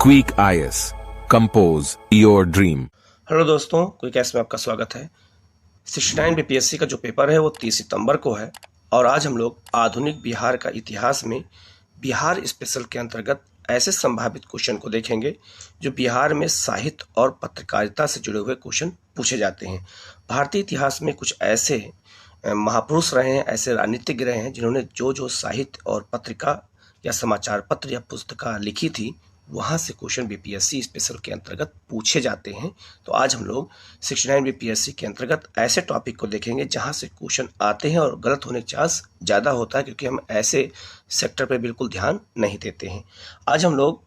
Quick IAS compose your dream. Hello दोस्तों, quick IAS में आपका स्वागत है। 69 बीपीएससी का जो पेपर है वो 30 सितंबर को है और आज हम लोग आधुनिक बिहार का इतिहास में बिहार स्पेशल के अंतर्गत ऐसे संभावित क्वेश्चन को देखेंगे जो बिहार में साहित्य और पत्रकारिता से जुड़े हुए क्वेश्चन पूछे जाते हैं। भारतीय इतिहास में कुछ ऐसे महापुरुष रहे हैं, ऐसे राजनीतिज्ञ रहे हैं जिन्होंने जो जो साहित्य और पत्रिका या समाचार पत्र या पुस्तिका लिखी थी वहाँ से क्वेश्चन बीपीएससी स्पेशल के अंतर्गत पूछे जाते हैं। तो आज हम लोग 69 बीपीएससी के अंतर्गत ऐसे टॉपिक को देखेंगे जहाँ से क्वेश्चन आते हैं और गलत होने का चांस ज़्यादा होता है, क्योंकि हम ऐसे सेक्टर पे बिल्कुल ध्यान नहीं देते हैं। आज हम लोग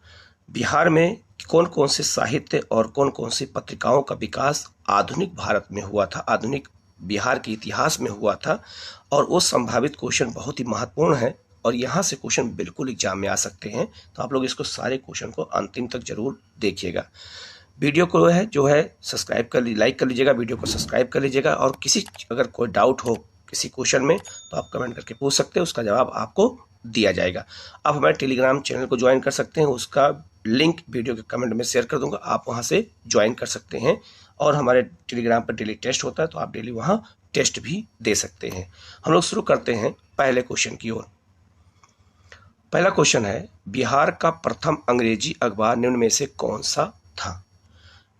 बिहार में कौन कौन से साहित्य और कौन कौन सी पत्रिकाओं का विकास आधुनिक भारत में हुआ था, आधुनिक बिहार के इतिहास में हुआ था, और वो संभावित क्वेश्चन बहुत ही महत्वपूर्ण है और यहाँ से क्वेश्चन बिल्कुल एग्जाम में आ सकते हैं। तो आप लोग इसको सारे क्वेश्चन को अंतिम तक जरूर देखिएगा। वीडियो को जो है सब्सक्राइब कर लाइक कर लीजिएगा, वीडियो को सब्सक्राइब कर लीजिएगा, और अगर कोई डाउट हो किसी क्वेश्चन में तो आप कमेंट करके पूछ सकते हैं, उसका जवाब आपको दिया जाएगा। आप हमारे टेलीग्राम चैनल को ज्वाइन कर सकते हैं, उसका लिंक वीडियो के कमेंट में शेयर कर दूंगा, आप वहाँ से ज्वाइन कर सकते हैं। और हमारे टेलीग्राम पर डेली टेस्ट होता है तो आप डेली वहाँ टेस्ट भी दे सकते हैं। हम लोग शुरू करते हैं पहले क्वेश्चन की ओर। पहला क्वेश्चन है, बिहार का प्रथम अंग्रेजी अखबार निम्न में से कौन सा था?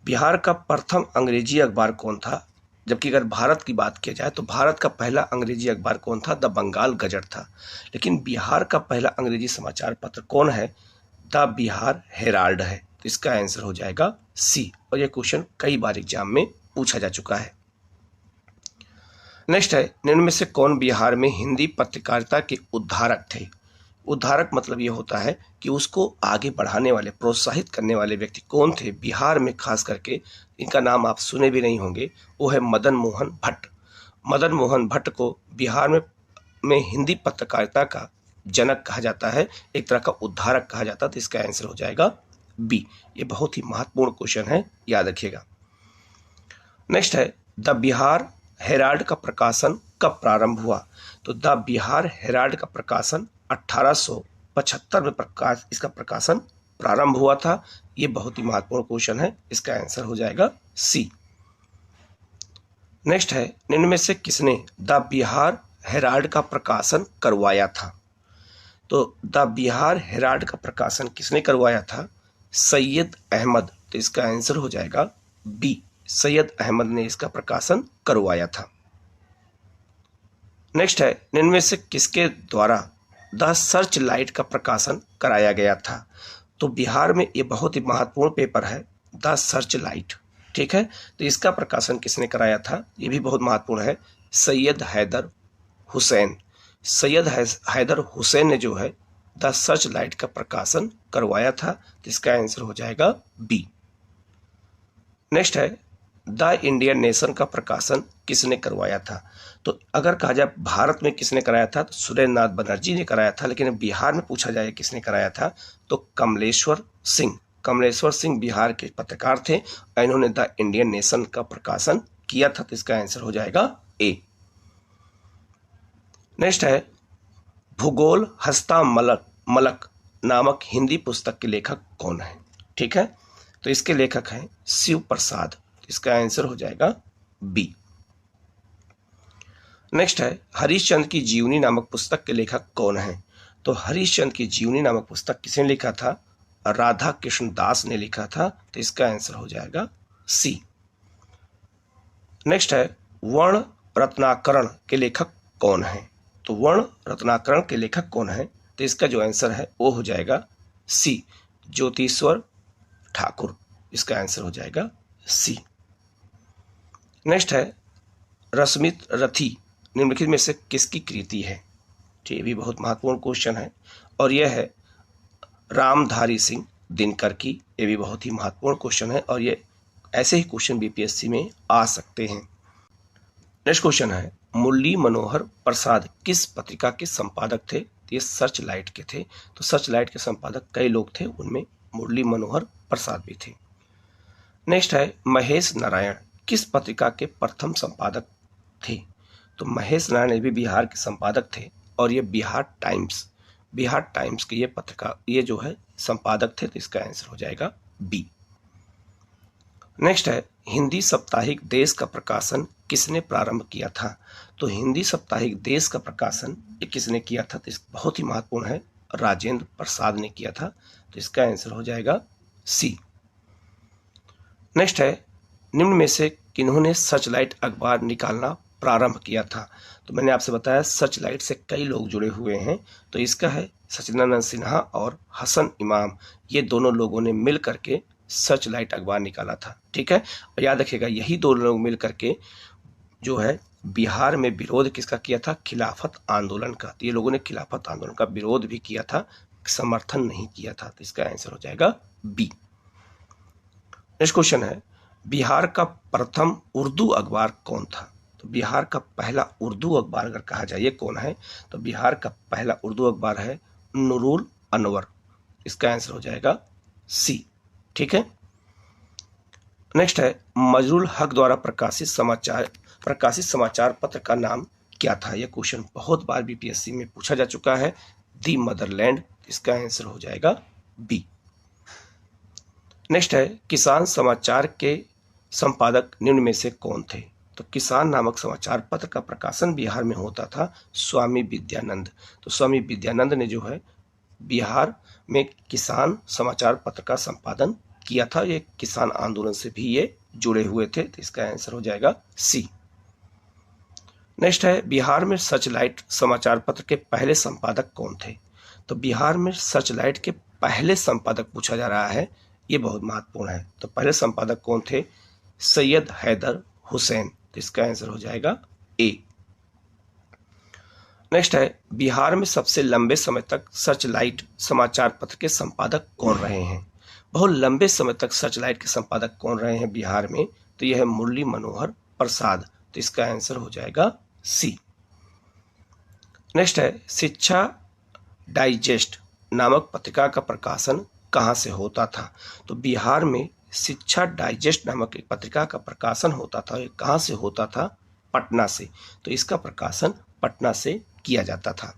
बिहार का प्रथम अंग्रेजी अखबार कौन था? जबकि अगर भारत की बात की जाए तो भारत का पहला अंग्रेजी अखबार कौन था? द बंगाल गजट था। लेकिन बिहार का पहला अंग्रेजी समाचार पत्र कौन है? द बिहार हेराल्ड है। तो इसका आंसर हो जाएगा सी, और यह क्वेश्चन कई बार एग्जाम में पूछा जा चुका है। नेक्स्ट है, निम्न में से कौन बिहार में हिंदी पत्रकारिता के उद्धारक थे? उद्धारक मतलब ये होता है कि उसको आगे बढ़ाने वाले, प्रोत्साहित करने वाले व्यक्ति कौन थे बिहार में? खास करके इनका नाम आप सुने भी नहीं होंगे, वो है मदन मोहन भट्ट। मदन मोहन भट्ट को बिहार में हिंदी पत्रकारिता का जनक कहा जाता है, एक तरह का उद्धारक कहा जाता है। तो इसका आंसर हो जाएगा बी। ये बहुत ही महत्वपूर्ण क्वेश्चन है, याद रखिएगा। नेक्स्ट है, द बिहार हेराल्ड का प्रकाशन कब प्रारंभ हुआ? तो द बिहार हेराल्ड का प्रकाशन 1875 में इसका प्रकाशन प्रारंभ हुआ था। ये बहुत ही महत्वपूर्ण क्वेश्चन है, इसका आंसर हो जाएगा सी। नेक्स्ट है, निम्न में से किसने द बिहार हेराल्ड का प्रकाशन करवाया था? तो द बिहार हेराल्ड का प्रकाशन किसने करवाया था? सैयद अहमद। तो इसका आंसर हो जाएगा बी, सैयद अहमद ने इसका प्रकाशन करवाया था। नेक्स्ट है, निम्न में से किसके द्वारा द सर्च लाइट का प्रकाशन कराया गया था? तो बिहार में ये बहुत ही महत्वपूर्ण पेपर है, द सर्च लाइट। ठीक है, तो इसका प्रकाशन किसने कराया था? ये भी बहुत महत्वपूर्ण है, सैयद हैदर हुसैन। सैयद हैदर हुसैन ने जो है द सर्च लाइट का प्रकाशन करवाया था। तो इसका आंसर हो जाएगा बी। नेक्स्ट है, द इंडियन नेशन का प्रकाशन किसने करवाया था? तो अगर कहा जाए भारत में किसने कराया था तो सुरेंद्र नाथ बनर्जी ने कराया था, लेकिन बिहार में पूछा जाए किसने कराया था तो कमलेश्वर सिंह। कमलेश्वर सिंह बिहार के पत्रकार थे और इन्होंने द इंडियन नेशन का प्रकाशन किया था। तो इसका आंसर हो जाएगा ए। नेक्स्ट है, भूगोल हस्ता मलक नामक हिंदी पुस्तक के लेखक कौन है? ठीक है, तो इसके लेखक हैं शिव प्रसाद। इसका आंसर हो जाएगा बी। नेक्स्ट है, हरिश्चंद्र की जीवनी नामक पुस्तक के लेखक कौन है? तो हरिश्चंद्र की जीवनी नामक पुस्तक किसने लिखा था? राधा कृष्ण दास ने लिखा था। तो इसका आंसर हो जाएगा सी। नेक्स्ट है, वर्ण रत्नाकरण के लेखक कौन है? तो वर्ण रत्नाकरण के लेखक कौन है? तो इसका जो आंसर है वो हो जाएगा सी, ज्योतिश्वर ठाकुर। इसका आंसर हो जाएगा सी। नेक्स्ट है, रश्मित रथी निम्नलिखित में से किसकी कृति है? ये भी बहुत महत्वपूर्ण क्वेश्चन है और यह है रामधारी सिंह दिनकर की। ये भी बहुत ही महत्वपूर्ण क्वेश्चन है और ये ऐसे ही क्वेश्चन बीपीएससी में आ सकते हैं। नेक्स्ट क्वेश्चन है, मुरली मनोहर प्रसाद किस पत्रिका के संपादक थे? ये सर्च लाइट के थे। तो सर्च लाइट के संपादक कई लोग थे, उनमें मुरली मनोहर प्रसाद भी थे। नेक्स्ट है, महेश नारायण किस पत्रिका के प्रथम संपादक थे? तो महेश नारायण भी बिहार के संपादक थे और ये बिहार बिहार टाइम्स के ये पत्रकार, ये जो है संपादक थे, तो इसका आंसर हो जाएगा बी। नेक्स्ट है, हिंदी साप्ताहिक देश का प्रकाशन किसने प्रारंभ किया था? तो हिंदी साप्ताहिक देश का प्रकाशन ये किसने किया था? तो इस बहुत ही महत्वपूर्ण है, राजेंद्र प्रसाद ने किया था, तो इसका आंसर हो जाएगा सी। नेक्स्ट है, निम्न में से किन्होंने सर्चलाइट अखबार निकालना प्रारंभ किया था? तो मैंने आपसे बताया सर्चलाइट से कई लोग जुड़े हुए हैं, तो इसका है सचिदानंद सिन्हा और हसन इमाम, ये दोनों लोगों ने मिल करके सर्चलाइट अखबार निकाला था। ठीक है, और याद रखिएगा यही दो लोग मिल करके जो है बिहार में विरोध किसका किया था? खिलाफत आंदोलन का। तो ये लोगों ने खिलाफत आंदोलन का विरोध भी किया था, समर्थन नहीं किया था, तो इसका आंसर हो जाएगा बी। नेक्स्ट क्वेश्चन है, बिहार का प्रथम उर्दू अखबार कौन था? तो बिहार का पहला उर्दू अखबार अगर कहा जाए ये कौन है, तो बिहार का पहला उर्दू अखबार है नूरुल अनवर, इसका आंसर हो जाएगा सी। ठीक है, नेक्स्ट है, मजरुल हक द्वारा प्रकाशित समाचार पत्र का नाम क्या था? यह क्वेश्चन बहुत बार बीपीएससी में पूछा जा चुका है, दी मदरलैंड, इसका आंसर हो जाएगा बी। नेक्स्ट है, किसान समाचार के संपादक निम्न में से कौन थे? तो किसान नामक समाचार पत्र का प्रकाशन बिहार में होता था स्वामी विद्यानंद। तो स्वामी विद्यानंद ने जो है बिहार में किसान समाचार पत्र का संपादन किया था, ये किसान आंदोलन से भी ये जुड़े हुए थे, तो इसका आंसर हो जाएगा सी। नेक्स्ट है, बिहार में सर्चलाइट समाचार पत्र के पहले संपादक कौन थे? तो बिहार में सर्चलाइट के पहले संपादक पूछा जा रहा है, ये बहुत महत्वपूर्ण है। तो पहले संपादक कौन थे? सैयद हैदर हुसैन, तो इसका आंसर हो जाएगा ए। नेक्स्ट है, बिहार में सबसे लंबे समय तक सर्चलाइट समाचार पत्र के संपादक कौन रहे हैं? बहुत लंबे समय तक सर्चलाइट के संपादक कौन रहे हैं बिहार में? तो यह है मुरली मनोहर प्रसाद, तो इसका आंसर हो जाएगा सी। नेक्स्ट है, शिक्षा डाइजेस्ट नामक पत्रिका का प्रकाशन कहाँ से होता था? तो बिहार में शिक्षा डाइजेस्ट नामक एक पत्रिका का प्रकाशन होता था, ये कहाँ से होता था? पटना से, तो इसका प्रकाशन पटना से किया जाता था।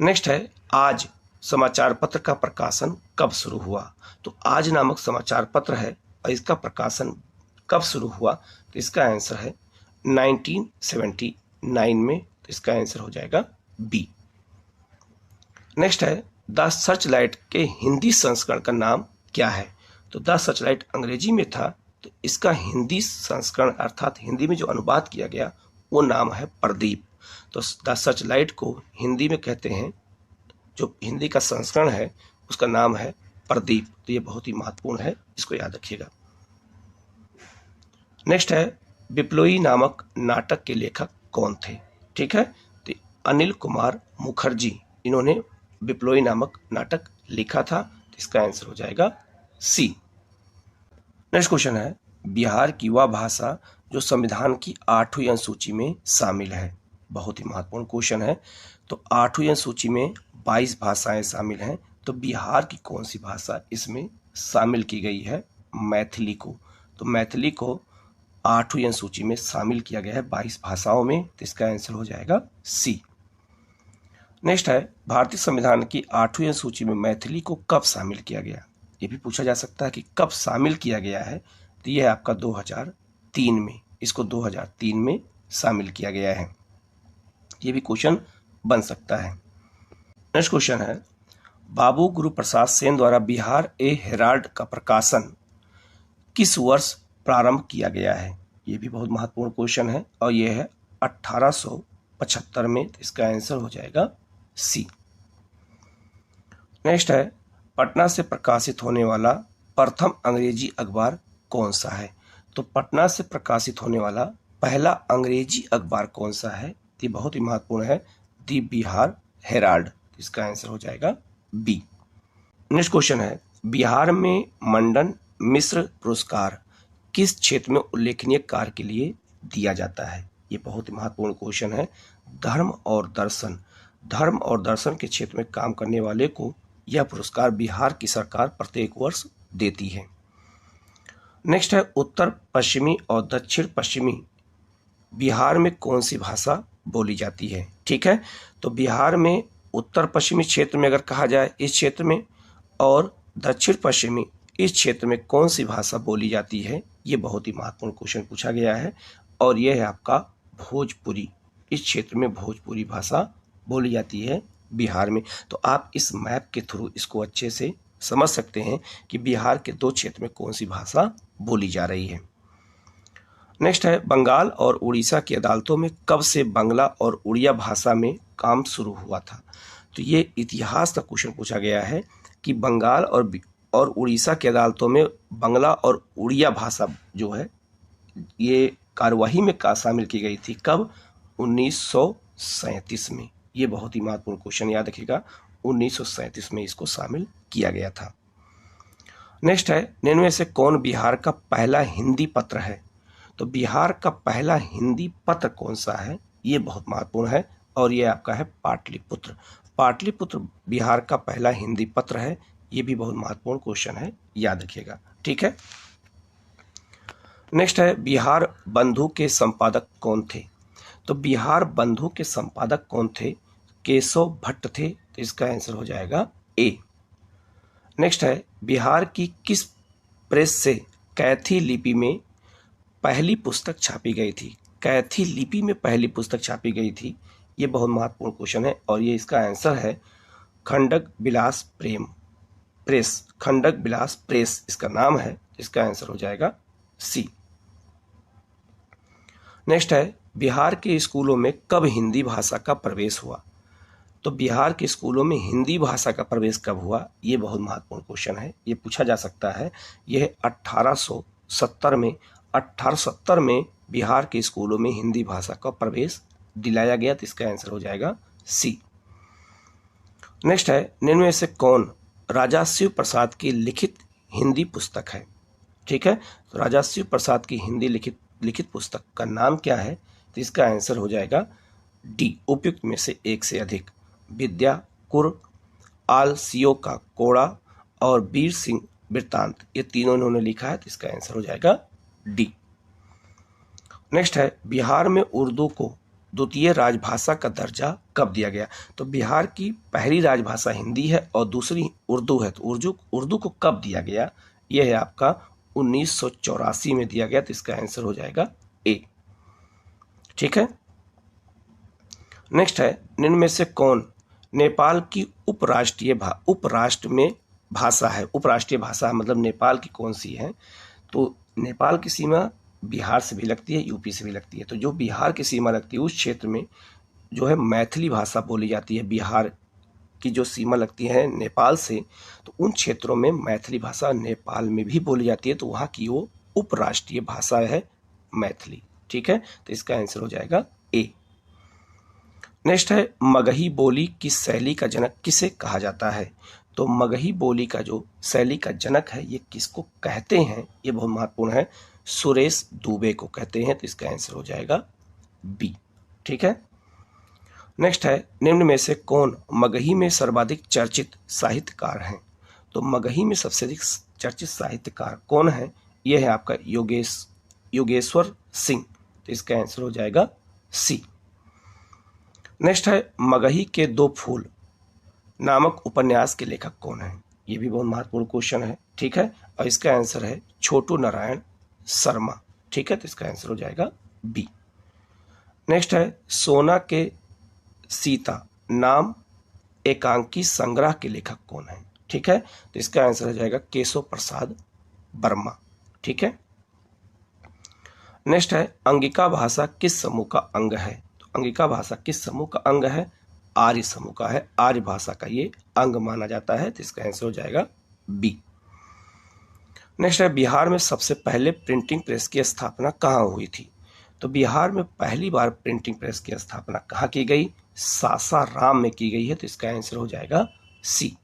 नेक्स्ट है, आज समाचार पत्र का प्रकाशन कब शुरू हुआ? तो आज नामक समाचार पत्र है और इसका प्रकाशन कब शुरू हुआ? तो इसका आंसर है 1979 में, तो इसका आंसर हो जाएगा बी। नेक्स्ट है, द सर्चलाइट के हिंदी संस्करण का नाम क्या है? तो द सर्चलाइट अंग्रेजी में था, तो इसका हिंदी संस्करण अर्थात हिंदी में जो अनुवाद किया गया वो नाम है प्रदीप। तो द सर्चलाइट को हिंदी में कहते हैं, जो हिंदी का संस्करण है उसका नाम है प्रदीप, तो ये बहुत ही महत्वपूर्ण है, इसको याद रखिएगा। नेक्स्ट है, बिप्लोई नामक नाटक के लेखक कौन थे? ठीक है, तो अनिल कुमार मुखर्जी, इन्होंने बिप्लोई नामक नाटक लिखा था, तो इसका आंसर हो जाएगा सी। नेक्स्ट क्वेश्चन है, बिहार की वह भाषा जो संविधान की 8वीं अनुसूची में शामिल है। बहुत ही महत्वपूर्ण क्वेश्चन है। तो 8वीं अनुसूची में 22 भाषाएं शामिल हैं, तो बिहार की कौन सी भाषा इसमें शामिल की गई है? मैथिली को। तो मैथिली को 8वीं अनुसूची में शामिल किया गया है 22 भाषाओं में, तो इसका आंसर हो जाएगा सी। नेक्स्ट है, भारतीय संविधान की 8वीं अनुसूची में मैथिली को कब शामिल किया गया? ये भी पूछा जा सकता है कि कब शामिल किया गया है, तो यह है आपका 2003 में, इसको 2003 में शामिल किया गया है, ये भी क्वेश्चन बन सकता है। नेक्स्ट क्वेश्चन है, बाबू गुरु प्रसाद सेन द्वारा बिहार ए हेराल्ड का प्रकाशन किस वर्ष प्रारंभ किया गया है? ये भी बहुत महत्वपूर्ण क्वेश्चन है और यह है 1875 में, तो इसका आंसर हो जाएगा सी। नेक्स्ट है, पटना से प्रकाशित होने वाला प्रथम अंग्रेजी अखबार कौन सा है? तो पटना से प्रकाशित होने वाला पहला अंग्रेजी अखबार कौन सा है? ये बहुत ही महत्वपूर्ण है, दी बिहार हेराल्ड, इसका आंसर हो जाएगा बी। नेक्स्ट क्वेश्चन है, बिहार में मंडन मिश्र पुरस्कार किस क्षेत्र में उल्लेखनीय कार्य के लिए दिया जाता है? ये बहुत ही महत्वपूर्ण क्वेश्चन है। धर्म और दर्शन के क्षेत्र में काम करने वाले को यह पुरस्कार बिहार की सरकार प्रत्येक वर्ष देती है। नेक्स्ट है, उत्तर पश्चिमी और दक्षिण पश्चिमी बिहार में कौन सी भाषा बोली जाती है? ठीक है, तो बिहार में उत्तर पश्चिमी क्षेत्र में अगर कहा जाए इस क्षेत्र में, और दक्षिण पश्चिमी इस क्षेत्र में कौन सी भाषा बोली जाती है, ये बहुत ही महत्वपूर्ण क्वेश्चन पूछा गया है। और यह है आपका भोजपुरी। इस क्षेत्र में भोजपुरी भाषा बोली जाती है बिहार में। तो आप इस मैप के थ्रू इसको अच्छे से समझ सकते हैं कि बिहार के दो क्षेत्र में कौन सी भाषा बोली जा रही है। नेक्स्ट है, बंगाल और उड़ीसा की अदालतों में कब से बांग्ला और उड़िया भाषा में काम शुरू हुआ था। तो ये इतिहास का क्वेश्चन पूछा गया है कि बंगाल और उड़ीसा की अदालतों में बांग्ला और उड़िया भाषा जो है ये कार्यवाही में शामिल की गई थी। कब? 1937 में। ये बहुत ही महत्वपूर्ण क्वेश्चन याद रखिएगा, 1937 में इसको शामिल किया गया था। नेक्स्ट है, निम्न में से कौन बिहार का पहला हिंदी पत्र है। तो बिहार का पहला हिंदी पत्र कौन सा है, ये बहुत महत्वपूर्ण है, और ये आपका है पाटलिपुत्र। पाटलिपुत्र बिहार का पहला हिंदी पत्र है। ये भी बहुत महत्वपूर्ण क्वेश्चन है, याद रखिएगा। ठीक है। नेक्स्ट है, बिहार बंधु के संपादक कौन थे। तो बिहार बंधु के संपादक कौन थे? केशव भट्ट थे। तो इसका आंसर हो जाएगा ए। नेक्स्ट है, बिहार की किस प्रेस से कैथी लिपि में पहली पुस्तक छापी गई थी। कैथी लिपि में पहली पुस्तक छापी गई थी। ये बहुत महत्वपूर्ण क्वेश्चन है, और ये इसका आंसर है खंडक विलास प्रेस। खंडक विलास प्रेस इसका नाम है। इसका आंसर हो जाएगा सी। नेक्स्ट है, बिहार के स्कूलों में कब हिंदी भाषा का प्रवेश हुआ। तो बिहार के स्कूलों में हिंदी भाषा का प्रवेश कब हुआ, ये बहुत महत्वपूर्ण क्वेश्चन है। ये पूछा जा सकता है। यह 1870 में बिहार के स्कूलों में हिंदी भाषा का प्रवेश दिलाया गया। तो इसका आंसर हो जाएगा सी। नेक्स्ट है, निम्न में से कौन राजा शिव प्रसाद की लिखित हिंदी पुस्तक है। ठीक है, तो राजा शिव प्रसाद की हिंदी लिखित पुस्तक का नाम क्या है। तो इसका आंसर हो जाएगा डी, उपयुक्त में से एक से अधिक। विद्या कुर, आलसियों का कोड़ा और वीर सिंह वृत्तांत, ये तीनों इन्होंने लिखा है। तो इसका आंसर हो जाएगा डी। नेक्स्ट है, बिहार में उर्दू को द्वितीय राजभाषा का दर्जा कब दिया गया। तो बिहार की पहली राजभाषा हिंदी है और दूसरी उर्दू है। तो उर्दू को कब दिया गया, यह है आपका 1984 में दिया गया। तो इसका आंसर हो जाएगा ए। ठीक है। नेक्स्ट है, निम्न में से कौन नेपाल की उपराष्ट्र में भाषा है। उपराष्ट्रीय भाषा मतलब नेपाल की कौन सी है। तो नेपाल की सीमा बिहार से भी लगती है, यूपी से भी लगती है। तो जो बिहार की सीमा लगती है उस क्षेत्र में जो है मैथिली भाषा बोली जाती है। बिहार की जो सीमा लगती है नेपाल से, तो उन क्षेत्रों में मैथिली भाषा नेपाल में भी बोली जाती है। तो वहाँ की वो उपराष्ट्रीय भाषा है मैथिली। ठीक है, तो इसका आंसर हो जाएगा ए। नेक्स्ट है, मगही बोली की शैली का जनक किसे कहा जाता है। तो मगही बोली का जो शैली का जनक है ये किसको कहते हैं, ये बहुत महत्वपूर्ण है। सुरेश दुबे को कहते हैं। तो इसका आंसर हो जाएगा बी। ठीक है। नेक्स्ट है, निम्न में से कौन मगही में सर्वाधिक चर्चित साहित्यकार हैं। तो मगही में सबसे अधिक चर्चित साहित्यकार कौन है, यह है आपका योगेश्वर सिंह। तो इसका आंसर हो जाएगा सी। नेक्स्ट है, मगही के दो फूल नामक उपन्यास के लेखक कौन है। ये भी बहुत महत्वपूर्ण क्वेश्चन है। ठीक है, और इसका आंसर है छोटू नारायण शर्मा। ठीक है, तो इसका आंसर हो जाएगा बी। नेक्स्ट है, सोना के सीता नाम एकांकी संग्रह के लेखक कौन है। ठीक है, तो इसका आंसर हो जाएगा केशव प्रसाद वर्मा। ठीक है। नेक्स्ट है, अंगिका भाषा किस समूह का अंग है। तो अंगिका भाषा किस समूह का अंग है, आर्य समूह का है। आर्य भाषा का ये अंग माना जाता है। तो इसका आंसर हो जाएगा बी। नेक्स्ट है, बिहार में सबसे पहले प्रिंटिंग प्रेस की स्थापना कहाँ हुई थी। तो बिहार में पहली बार प्रिंटिंग प्रेस की स्थापना कहाँ की गई, सासाराम में की गई है। तो इसका आंसर हो जाएगा सी।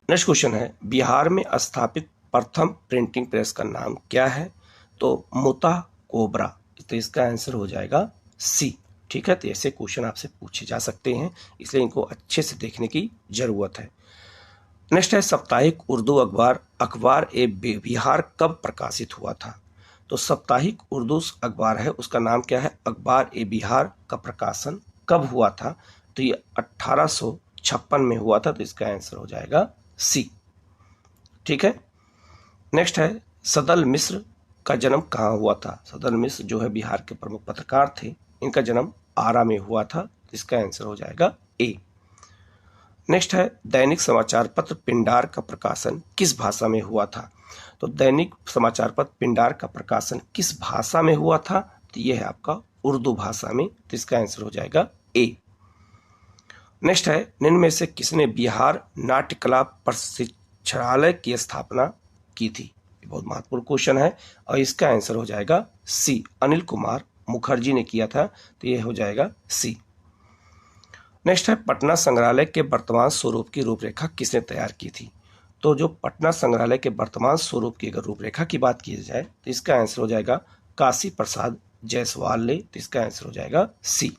नेक्स्ट क्वेश्चन है, बिहार में स्थापित प्रथम प्रिंटिंग प्रेस का नाम क्या है। तो मुता कोबरा। तो इसका आंसर हो जाएगा सी। ठीक है, तो ऐसे क्वेश्चन आपसे पूछे जा सकते हैं, इसलिए इनको अच्छे से देखने की जरूरत है। नेक्स्ट है, साप्ताहिक उर्दू अखबार ए बिहार कब प्रकाशित हुआ था। तो साप्ताहिक उर्दू अखबार है, उसका नाम क्या है, अखबार ए बिहार का प्रकाशन कब हुआ था। तो ये 1856 में हुआ था, तो इसका आंसर हो जाएगा सी। ठीक है, नेक्स्ट है सदल मिश्र का जन्म कहाँ हुआ था। सदल मिश्र जो है बिहार के प्रमुख पत्रकार थे, इनका जन्म आरा में हुआ था, तो इसका आंसर हो जाएगा ए। नेक्स्ट है दैनिक समाचार पत्र पिंडार का प्रकाशन किस भाषा में हुआ था। तो दैनिक समाचार पत्र पिंडार का प्रकाशन किस भाषा में हुआ था, तो यह है आपका उर्दू भाषा में, तो इसका आंसर हो जाएगा ए। नेक्स्ट है निम्न में से किसने बिहार नाट्य कला प्रशिक्षणालय की स्थापना की थी। ये बहुत महत्वपूर्ण क्वेश्चन है और इसका आंसर हो जाएगा सी, अनिल कुमार मुखर्जी ने किया था, तो यह हो जाएगा सी। नेक्स्ट है पटना संग्रहालय के वर्तमान स्वरूप की रूपरेखा किसने तैयार की थी। तो जो पटना संग्रहालय के वर्तमान स्वरूप की अगर रूपरेखा की बात की जाए तो इसका आंसर हो जाएगा काशी प्रसाद जायसवाल ने, तो इसका आंसर हो जाएगा सी।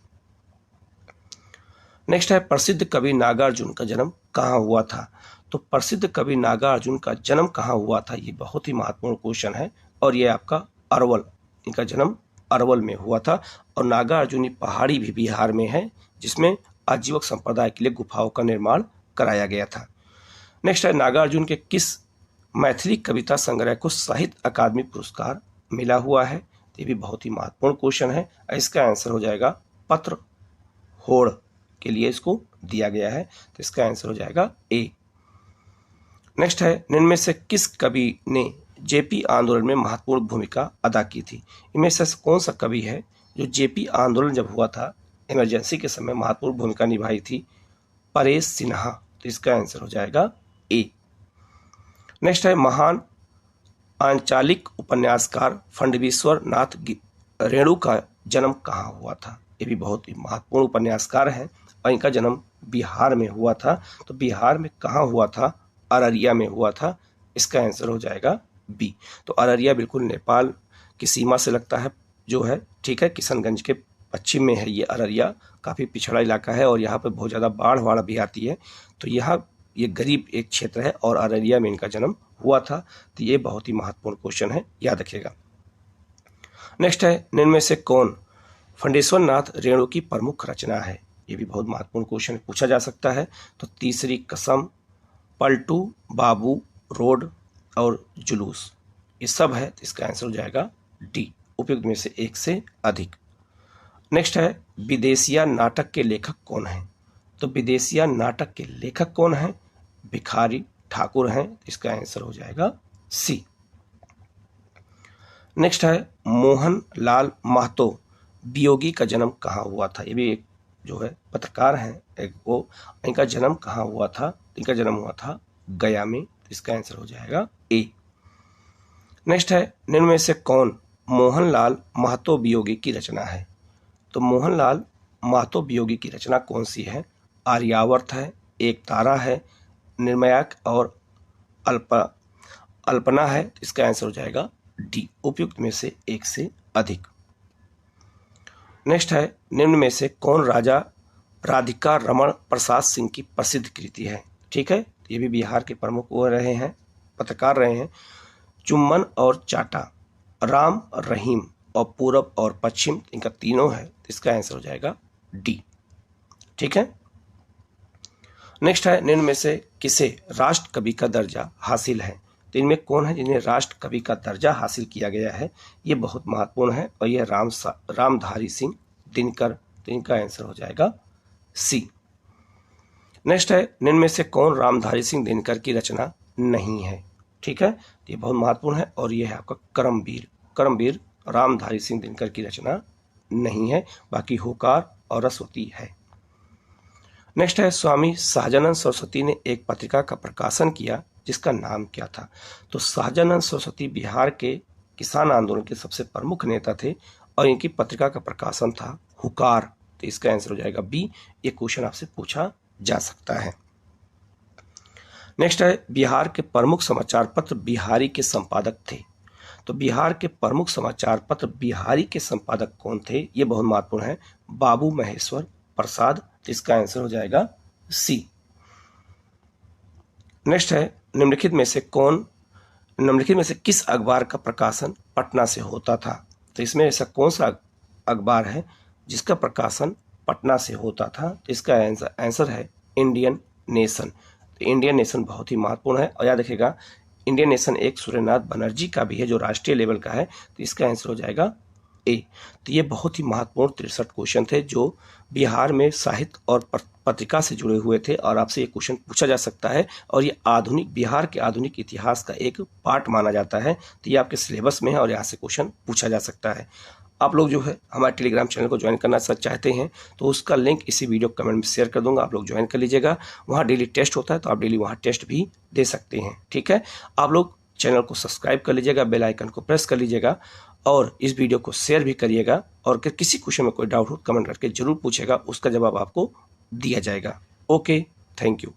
नेक्स्ट है प्रसिद्ध कवि नागार्जुन का जन्म कहाँ हुआ था। तो प्रसिद्ध कवि नागार्जुन का जन्म कहाँ हुआ था, ये बहुत ही महत्वपूर्ण क्वेश्चन है और ये आपका अरवल, इनका जन्म अरवल में हुआ था। और नागार्जुनी पहाड़ी भी बिहार में है, जिसमें आजीवक संप्रदाय के लिए गुफाओं का निर्माण कराया गया था। नेक्स्ट है नागार्जुन के किस मैथिली कविता संग्रह को साहित्य अकादमी पुरस्कार मिला हुआ है। ये भी बहुत ही महत्वपूर्ण क्वेश्चन है, इसका आंसर हो जाएगा पत्र होड़ के लिए इसको दिया गया है, तो इसका आंसर हो जाएगा ए। नेक्स्ट है निम्न में से किस कवि ने जेपी आंदोलन में महत्वपूर्ण भूमिका अदा की थी। इनमें से कौन सा कवि है जो जेपी आंदोलन जब हुआ था इमरजेंसी के समय महत्वपूर्ण भूमिका निभाई थी। परेश सिन्हा, तो इसका आंसर हो जाएगा ए। नेक्स्ट है महान आंचलिक उपन्यासकार फंडवीश्वर नाथ रेणु का जन्म कहाँ हुआ था। ये भी बहुत ही महत्वपूर्ण उपन्यासकार हैं और इनका जन्म बिहार में हुआ था। तो बिहार में कहाँ हुआ था, अररिया में हुआ था, इसका आंसर हो जाएगा बी। तो अररिया बिल्कुल नेपाल की सीमा से लगता है जो है, ठीक है, किशनगंज के पश्चिम में है ये अररिया, काफ़ी पिछड़ा इलाका है और यहाँ पे बहुत ज़्यादा बाढ़ भी आती है, तो यहाँ ये गरीब एक क्षेत्र है और अररिया में इनका जन्म हुआ था। तो ये बहुत ही महत्वपूर्ण क्वेश्चन है, याद रखिएगा। नेक्स्ट है निम्न में से कौन फंडेश्वर नाथ रेणु की प्रमुख रचना है। ये भी बहुत महत्वपूर्ण क्वेश्चन पूछा जा सकता है। तो तीसरी कसम, पलटू, बाबू, रोड और जुलूस, ये सब है, तो इसका आंसर हो जाएगा डी, उपयुक्त में से एक से अधिक। नेक्स्ट है विदेशिया नाटक के लेखक कौन हैं। तो विदेशिया नाटक के लेखक कौन हैं, भिखारी ठाकुर हैं, इसका आंसर हो जाएगा सी। नेक्स्ट है मोहन लाल महतो वियोगी का जन्म कहाँ हुआ था। ये भी एक जो है पत्रकार हैं एक, वो इनका जन्म कहाँ हुआ था, इनका जन्म हुआ था गया में, तो इसका आंसर हो जाएगा ए। नेक्स्ट है निम्न में से कौन मोहनलाल महतो वियोगी की रचना है। तो मोहनलाल महतो वियोगी की रचना कौन सी है, आर्यावर्त है, एक तारा है, निर्मयाक और अल्पना है, इसका आंसर हो जाएगा डी, उपयुक्त में से एक से अधिक। नेक्स्ट है निम्न में से कौन राजा राधिका रमण प्रसाद सिंह की प्रसिद्ध कृति है। ठीक है, ये भी बिहार के प्रमुख वो रहे हैं, पत्रकार रहे हैं। चुम्बन और चाटा, राम रहीम और पूरब और पश्चिम, इनका तीनों है, तो इसका आंसर हो जाएगा डी। ठीक है, नेक्स्ट है निम्न में से किसे राष्ट्र कवि का दर्जा हासिल है। तो इनमें कौन है जिन्हें राष्ट्र कवि का दर्जा हासिल किया गया है, ये बहुत महत्वपूर्ण है और यह रामधारी सिंह दिनकर, तो इनका आंसर हो जाएगा सी। नेक्स्ट है निम्न में से कौन रामधारी सिंह दिनकर की रचना नहीं है। ठीक है, ये बहुत महत्वपूर्ण है और यह है आपका करमवीर। करमवीर रामधारी सिंह दिनकर की रचना नहीं है, बाकी होकार और रसवती है। नेक्स्ट है स्वामी सहजानंद सरस्वती ने एक पत्रिका का प्रकाशन किया जिसका नाम क्या था। तो सहजानंद सरस्वती बिहार के किसान आंदोलन के सबसे प्रमुख नेता थे और इनकी पत्रिका का प्रकाशन था हुकार, तो इसका आंसर हो जाएगा बी। ये क्वेश्चन आपसे पूछा जा सकता है। नेक्स्ट है बिहार के प्रमुख समाचार पत्र बिहारी के संपादक थे। तो बिहार के प्रमुख समाचार पत्र बिहारी के संपादक कौन थे, ये बहुत महत्वपूर्ण है, बाबू महेश्वर प्रसाद, तो इसका आंसर हो जाएगा सी। नेक्स्ट है निम्नलिखित में से किस अखबार का प्रकाशन पटना से होता था। तो इसमें ऐसा कौन सा अखबार है जिसका प्रकाशन पटना से होता था। तो इसका आंसर है इंडियन नेशन। तो इंडियन नेशन बहुत ही महत्वपूर्ण है और याद रखिएगा इंडियन नेशन एक सूर्यनाथ बनर्जी का भी है जो राष्ट्रीय लेवल का है। तो इसका आंसर हो जाएगा ए। तो ये बहुत ही महत्वपूर्ण 63 क्वेश्चन थे जो बिहार में साहित्य और पत्रिका से जुड़े हुए थे और आपसे ये क्वेश्चन पूछा जा सकता है और ये आधुनिक बिहार के आधुनिक इतिहास का एक पार्ट माना जाता है। तो ये आपके सिलेबस में है और यहाँ से क्वेश्चन पूछा जा सकता है। आप लोग जो है हमारे टेलीग्राम चैनल को ज्वाइन करना चाहते हैं तो उसका लिंक इसी वीडियो कमेंट में शेयर कर दूंगा, आप लोग ज्वाइन कर लीजिएगा। वहाँ डेली टेस्ट होता है तो आप डेली वहाँ टेस्ट भी दे सकते हैं। ठीक है, आप लोग चैनल को सब्सक्राइब कर लीजिएगा, बेल आइकन को प्रेस कर लीजिएगा और इस वीडियो को शेयर भी करिएगा। और अगर किसी क्वेश्चन में कोई डाउट हो कमेंट करके जरूर पूछेगा, उसका जवाब आपको दिया जाएगा। Okay, thank you.